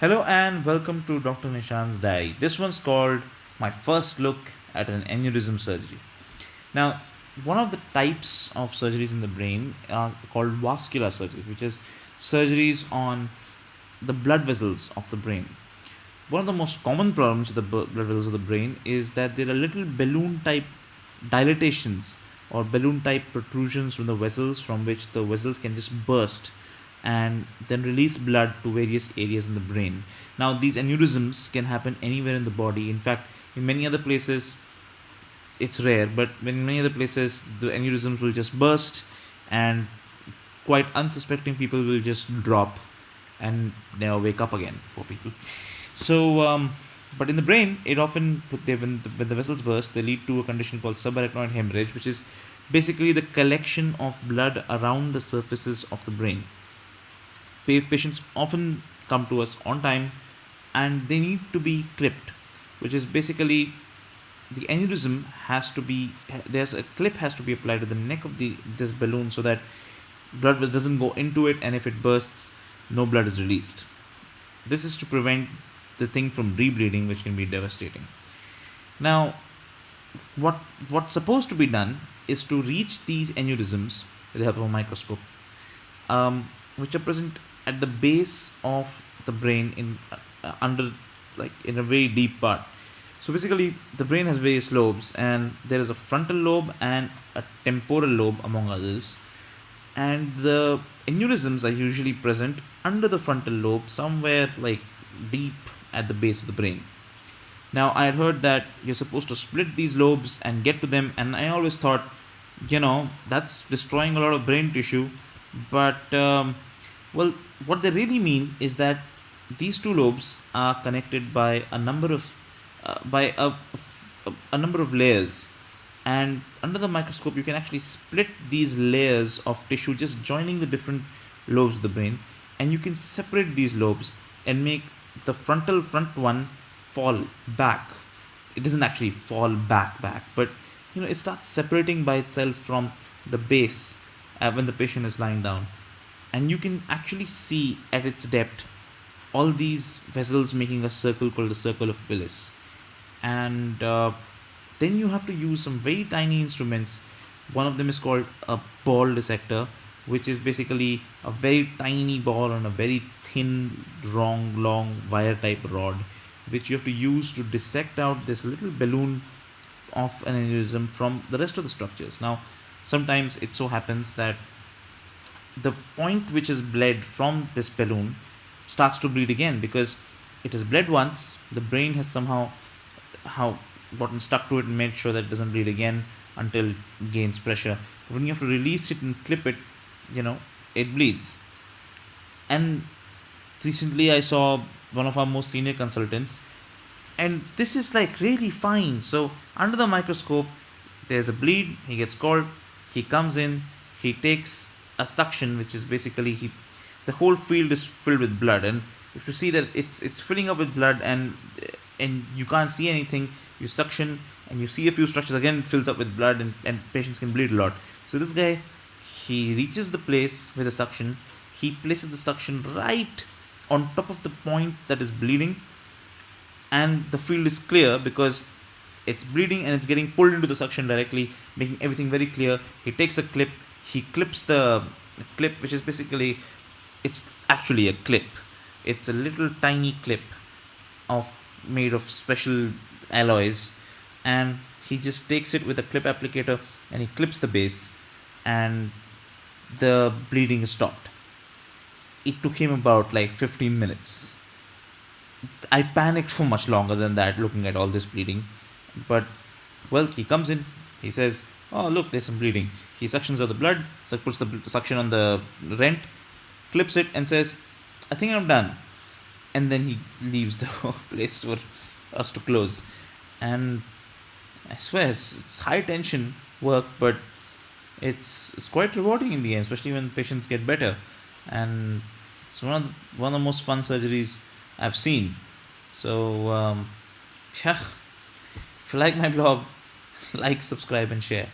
Hello and welcome to Dr. Nishant's Diary. This one's called My First Look at an Aneurysm Surgery. Now, one of the types of surgeries in the brain are called vascular surgeries, which is surgeries on the blood vessels of the brain. One of the most common problems with the blood vessels of the brain is that there are little balloon type dilatations or balloon type protrusions from the vessels, from which the vessels can just burst and then release blood to various areas in the brain. Now, these aneurysms can happen anywhere in the body. In fact, in many other places, it's rare, but in many other places, the aneurysms will just burst, and quite unsuspecting people will just drop and never wake up again. Poor people. But in the brain, it often when the vessels burst, they lead to a condition called subarachnoid hemorrhage, which is basically the collection of blood around the surfaces of the brain. Patients often come to us on time, and they need to be clipped, which is basically the aneurysm has to be there's a clip has to be applied to the neck of this balloon so that blood doesn't go into it, and if it bursts, no blood is released. This is to prevent the thing from rebleeding, which can be devastating. Now, what's supposed to be done is to reach these aneurysms with the help of a microscope, which are present at the base of the brain under, like, in a very deep part. So basically, the brain has various lobes, and there is a frontal lobe and a temporal lobe, among others. And the aneurysms are usually present under the frontal lobe, somewhere like deep at the base of the brain. Now, I had heard that you're supposed to split these lobes and get to them, and I always thought, that's destroying a lot of brain tissue. But, well, what they really mean is that these two lobes are connected by a number of a number of layers, and under the microscope you can actually split these layers of tissue, just joining the different lobes of the brain, and you can separate these lobes and make the front one fall back. It doesn't actually fall back, but it starts separating by itself from the base when the patient is lying down, and you can actually see at its depth all these vessels making a circle called the circle of Willis. And then you have to use some very tiny instruments. One of them is called a ball dissector, which is basically a very tiny ball on a very thin, long wire type rod, which you have to use to dissect out this little balloon of an aneurysm from the rest of the structures. Now, sometimes it so happens that the point which is bled from this balloon starts to bleed again, because it has bled once. The brain has somehow gotten stuck to it and made sure that it doesn't bleed again until it gains pressure. But when you have to release it and clip it, it bleeds. And recently I saw one of our most senior consultants, and this is like really fine. So under the microscope, there's a bleed. He gets called. He comes in. He takes a suction, which is basically the whole field is filled with blood, and if you see that it's filling up with blood, and you can't see anything, you suction and you see a few structures, again it fills up with blood, and patients can bleed a lot. So this guy, he reaches the place with the suction. He places the suction right on top of the point that is bleeding, and the field is clear because it's bleeding and it's getting pulled into the suction directly, making everything very clear. He takes a clip. He clips the clip, which is basically, it's actually a clip. It's a little tiny clip made of special alloys, and he just takes it with a clip applicator and he clips the base, and the bleeding is stopped. It took him about like 15 minutes. I panicked for much longer than that, looking at all this bleeding. But, well, he comes in, he says, "Oh, look, there's some bleeding." He suctions out the blood, so puts the suction on the rent, clips it, and says, "I think I'm done." And then he leaves the place for us to close. And I swear, it's high tension work, but it's quite rewarding in the end, especially when patients get better. And it's one of the most fun surgeries I've seen. So, yeah, if you like my blog, like, subscribe, and share.